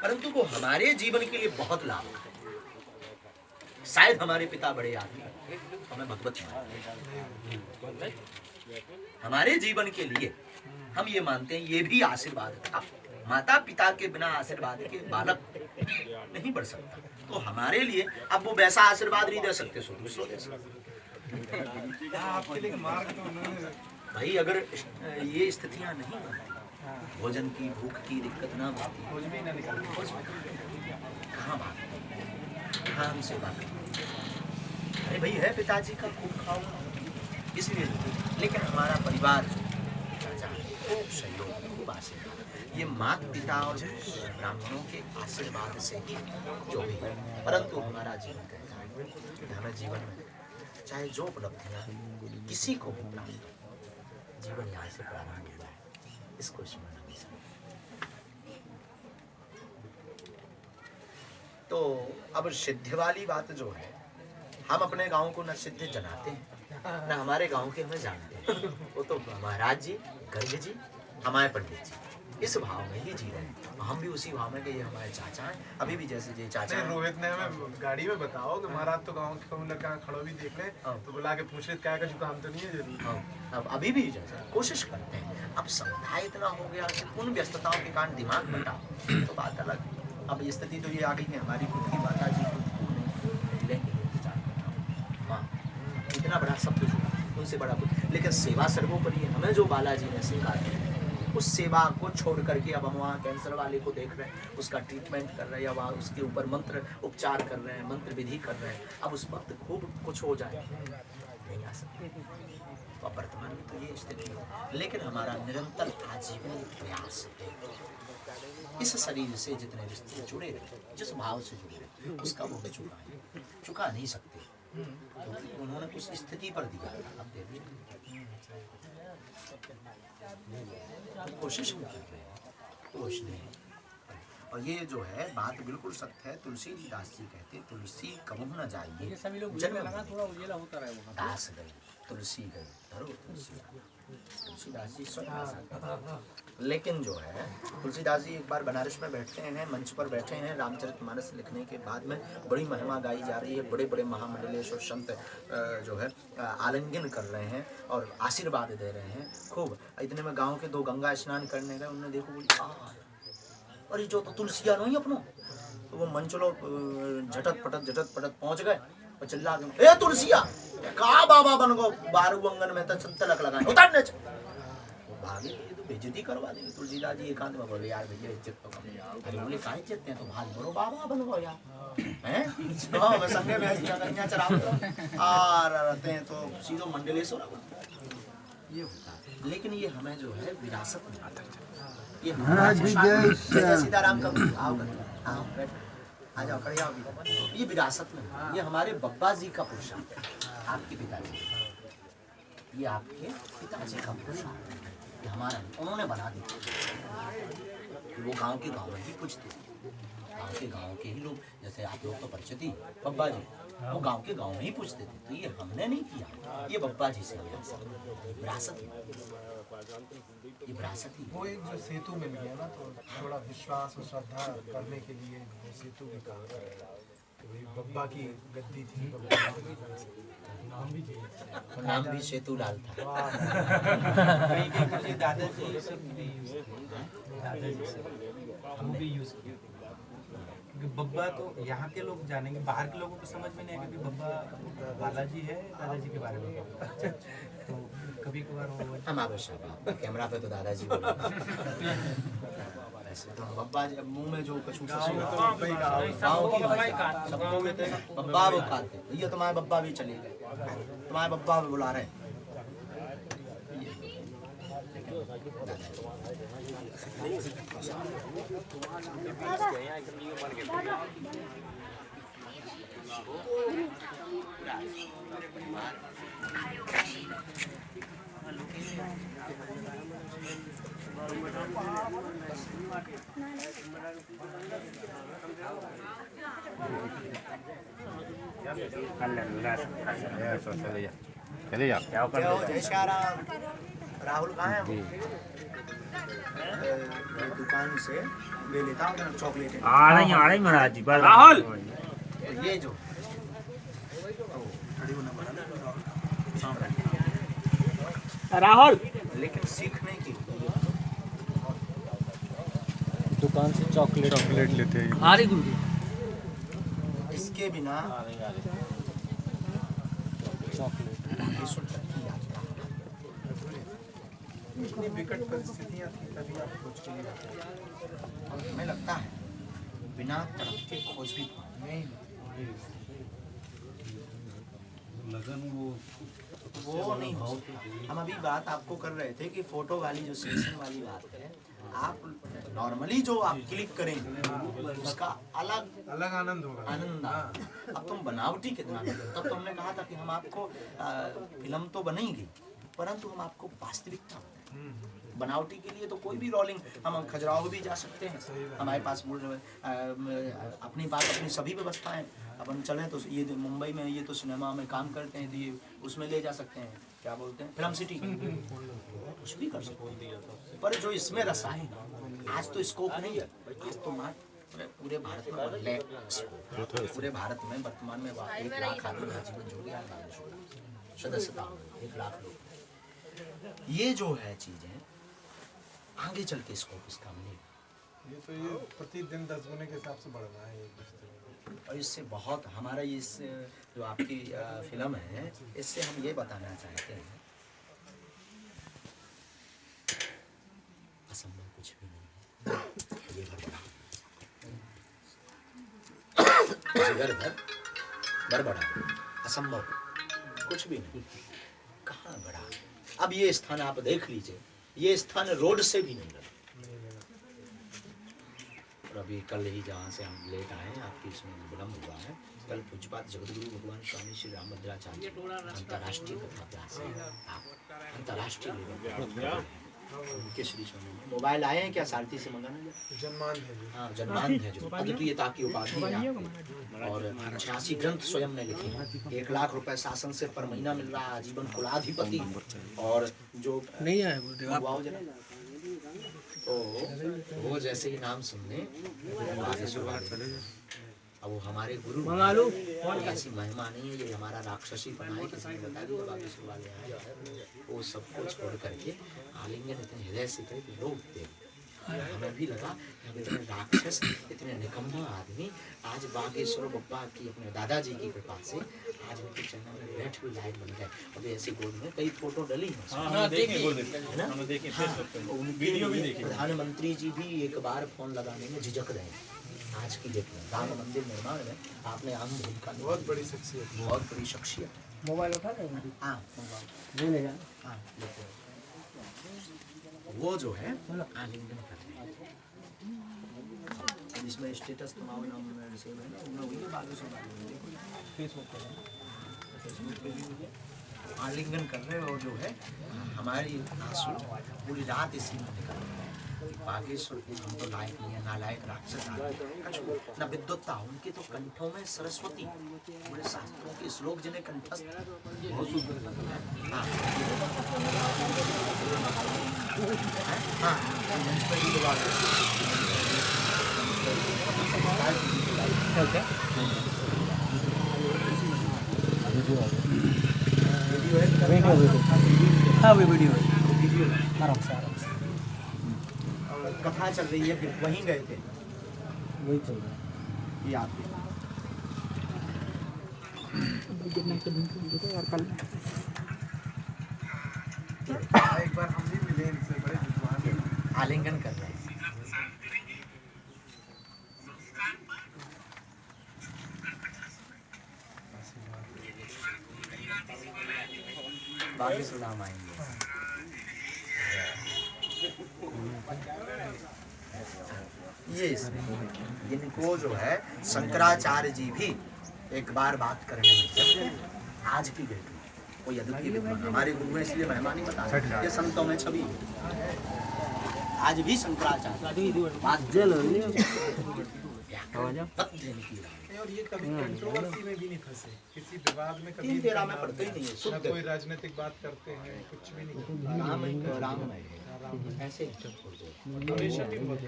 परंतु वो हमारे जीवन के लिए बहुत लाभ है। शायद हमारे पिता बड़े आदमी हमें भगवत मानते, हमारे जीवन के लिए हम ये मानते हैं ये भी आशीर्वाद था। माता पिता के बिना आशीर्वाद के बालक नहीं बढ़ सकता। तो हमारे लिए अब वो वैसा आशीर्वाद नहीं दे सकते, सो दूसरों दे सकते। भाई अगर ये स्थितियां नहीं बनती, भोजन की भूख की दिक्कत ना बनती, कहाँ बात, कहाँ हमसे बात। अरे भाई है पिताजी का खूब खाओ इसलिए, लेकिन हमारा परिवार खूब सहयोग, खूब आशीर्वाद, ये माता पिता और ब्राह्मणों के आशीर्वाद से ही जो भी है। परंतु हमारा जीवन कहता है कि हमें जीवन में चाहे जो उपलब्धियां किसी को भी प्राप्त हो, जीवन यहाँ से प्रारंभ हुआ है, इसको स्मरण हमेशा। तो अब सिद्ध वाली बात जो है, हम अपने गांव को न सिद्ध जनाते हैं न हमारे गांव के हमें जानते हैं। वो तो महाराज जी, गर्ग जी, हमारे पंडित जी इस भाव में ही जी रहे हैं। हम भी उसी भाव में कि ये हमारे चाचा हैं। अभी भी जैसे ये चाचा हैं। रोहित ने हमें गाड़ी में बताओ कि महाराज तो गांव के कहूँ लड़का खड़ो भी देख ले, तो बुला के पूछ ले क्या का काम तो नहीं है जरूर। अब अभी भी जैसे कोशिश करते हैं। अब समुदाय इतना हो गया कि उन व्यस्तताओं के कारण दिमाग बटा तो बात अलग। अब स्थिति तो ये आ गई कि हमारी खुद की माता जी इतना बड़ा सब कुछ उनसे बड़ा कुछ, लेकिन सेवा सर्वोपरि है। हमें जो बालाजी ने सेवा दी उस सेवा को छोड़ करके अब हम वहाँ कैंसर वाले को देख रहे हैं, उसका ट्रीटमेंट कर रहे हैं, या वहाँ उसके ऊपर मंत्र उपचार कर रहे हैं, मंत्र विधि कर रहे हैं। अब उस वक्त खूब कुछ हो जाए नहीं आ सकते। तो वर्तमान में तो ये स्थिति है, लेकिन हमारा निरंतर आजीवन प्रयास है इस शरीर से जितने रिश्ते जुड़े रहे, जिस भाव से जुड़े रहे, उसका वो चुका नहीं सकते, क्योंकि तो उन्होंने उस स्थिति पर दिया। अब देखिए कोशिश कर रहे हैं, कोशिश नहीं। और ये जो है बात बिल्कुल सत्य है। तुलसीदास जी कहते तुलसी कबहू न जाइए, दास गई तुलसी गई धरो तुलसी। तुलसीदास जी स्वयं। लेकिन जो है तुलसीदास जी एक बार बनारस में बैठते हैं, मंच पर बैठे हैं, रामचरितमानस लिखने के बाद में बड़ी महिमा गाई जा रही है, बड़े बड़े महामंडलेश्वर संत जो है आलिंगन कर रहे हैं और आशीर्वाद दे रहे हैं खूब। इतने में गांव के दो गंगा स्नान करने गए, उन्होंने देखो बोली अरे जो तो तुलसिया नहीं अपनो, तो वो मंचलो झटत पटत पहुंच गए और चिल्ला के ए तुलसिया का बाबा बन गो, बारू अंगन में तो तलक लगाए उतारने वो भागे, ये तो बेइज्जती करवा देंगे। तुलसीदास जी एकांत में बोले यार भैया इज्जत तो कम। अरे बोले काहे इज्जत हैं, तो भाग बरो बाबा बन गो यार हैं। हां मैं संगे में जगन्या चराव आ रहते हैं तो सीधो मंडलेश्वर ये होता है। लेकिन ये हमें जो है विरासत में आता है। ये सीताराम का आओ बैठ आ जाओ खड़े आओ, ये विरासत में, ये हमारे बब्बा जी का पुरुषार्थ है। आपके पिताजी, ये आपके पिताजी का पुरुषार्थ, ये हमारा उन्होंने बना दिया। वो गांव के गांव में ही पूछते, गांव के गांव के ही लोग, जैसे आप लोग तो परिचित ही बब्बा जी, वो गांव के गांव में ही पूछते थे। तो ये हमने नहीं किया, ये बब्बा जी से विरासत ये विरासत ही। वो एक जो सेतु मिल गया ना, तो थोड़ा विश्वास और श्रद्धा करने के लिए वो सेतु भी काम करेगा। तो बब्बा की गद्दी थी, नाम भी सेतु लाल था। बब्बा तो यहाँ के लोग जानेंगे, बाहर के लोगों को समझ में नहीं आएगा कि बब्बा बालाजी है दादाजी के बारे में। तो कभी कभार हम आवश्यक कैमरा पे तो दादाजी ऐसे तो बब्बा जी मुंह में जो कछु बब्बा वो खाते, ये तुम्हारे बब्बा भी चले गए, तुम्हारे बब्बा भी बुला रहे। चले जाओ क्या कर जय श्री राम। राहुल कहाँ है? दुकान से ले लेता हूँ चॉकलेट। आ रही महाराज जी बस राहुल! ये जो राहुल लेकिन सीखने की दुकान से चॉकलेट लेते हैं। आ रही गुरु इसके बिना इतनी विकट परिस्थितियां थी तभी आप खोज के लिए आते हैं। और हमें लगता है बिना तड़प के खोज भी नहीं वो नहीं हो। हम अभी बात आपको कर रहे थे कि फोटो वाली जो सेक्शन वाली बात है, आप नॉर्मली जो आप क्लिक करेंगे उसका अलग अलग आनंद होगा। आनंद आता। अब तुम बनावटी कितना मिले, तब तो हमने कहा था कि हम आपको फिल्म तो बनेगी परंतु हम आपको वास्तविकता बताएं। बनावटी के लिए तो कोई भी रोलिंग हम खजुराहो भी जा सकते हैं, हमारे पास अपनी बात अपनी सभी व्यवस्थाएं। अपन चलें तो ये मुंबई में ये तो सिनेमा में काम करते हैं तो ये उसमें ले जा सकते हैं, क्या बोलते हैं, फिल्म सिटी, कुछ भी कर सकते हैं। पर जो इसमें रसा है आज तो स्कोप नहीं है। आज तो मात्र पूरे भारत में 1 लाख पूरे भारत में वर्तमान में 1 लाख आदमी जीवन जोड़िया सदस्यता 1 लाख लोग। ये जो है चीजें आगे चल के स्कोप इसका मिलेगा। ये तो ये प्रतिदिन 10 गुने के हिसाब से बढ़ रहा है एक दूसरे में। और इससे बहुत हमारा ये जो आपकी फिल्म है इससे हम ये बताना चाहते हैं असंभव कुछ भी नहीं है। ये बड़ा असंभव कुछ भी नहीं। कहाँ बड़ा? अब ये स्थान आप देख लीजिए, ये स्थान रोड से भी नहीं लगा। और अभी कल ही जहाँ से हम लेट आए हैं, आपकी इसमें विलम्ब हुआ है। कल पूज्यपात जगतगुरु भगवान स्वामी श्री रामभद्राचार्य अंतर्राष्ट्रीय कथाभ्यास है, अंतर्राष्ट्रीय लेवल उनके श्री स्वामी मोबाइल आए हैं क्या? सारथी से मंगाना जन्मांध है जो। हाँ जन्मांध है जो अद्वितीयता की उपाधि है आपकी। और 86 ग्रंथ स्वयं ने लिखे हैं। 1 लाख रुपए शासन से पर महीना मिल रहा है, आजीवन कुलाधिपति। और जो नहीं आए तो वो जैसे ही नाम सुनने अब वो हमारे गुरु ऐसी महिमा नहीं है, ये हमारा राक्षसी पना है। किसी ने बता दिया बागेश्वर वाले आए, वो सब कुछ छोड़ करके आलिंगन इतने हृदय से करे कि लोग देख। हमें भी लगा कि इतने राक्षस इतने निकम्मा आदमी आज बागेश्वर बप्पा की अपने दादाजी की कृपा से आज उनके चैनल में बैठ भी लाइव बन गए। अभी ऐसी गोद में कई फोटो डली है प्रधानमंत्री जी भी एक बार फोन लगाने में झिझक रहे हैं। आज की डेट में राम मंदिर निर्माण में आपने आम भूमिका, बहुत बड़ी शख्सियत, बहुत बड़ी शख्सियत। मोबाइल उठा लेंगे? हाँ मोबाइल ले जाना। हाँ वो जो है आलिंगन कर रहे हैं। इसमें स्टेटस तुम्हारा नाम में सेव है ना, वही बागेश्वर वाले फेसबुक पे भी आलिंगन कर रहे हैं। और जो है हमारी आंसू पूरी रात इसी में निकल रहे हैं। बागेश्वर के हम तो लायक नहीं है, नालायक राक्षस न विद्वत्ता। उनके तो कंठों में सरस्वती, बड़े शास्त्रों के श्लोक जिन्हें कंठस्थ बहुत कथा चल रही है, फिर वहीं गए थे, वही चल रहा है ये आप एक बार हम भी मिले इनसे, बड़े विद्वान आलिंगन कर रहे हैं। बागेश्वर धाम आएंगे। ये इसमें इनको जो है शंकराचार्य जी भी एक बार बात करने में आज की डेट में कोई अद्वितीय विद्वान हमारे गुरु हैं, इसलिए महिमा नहीं बता, ये संतों में छवि आज भी शंकराचार्य और ये कभी कंट्रोवर्सी में भी नहीं फंसे, किसी विवाद में कभी में पड़ते ही नहीं है। ना कोई राजनीतिक बात करते हैं, कुछ भी नहीं। राम ऐसे हमेशा टीम वर्क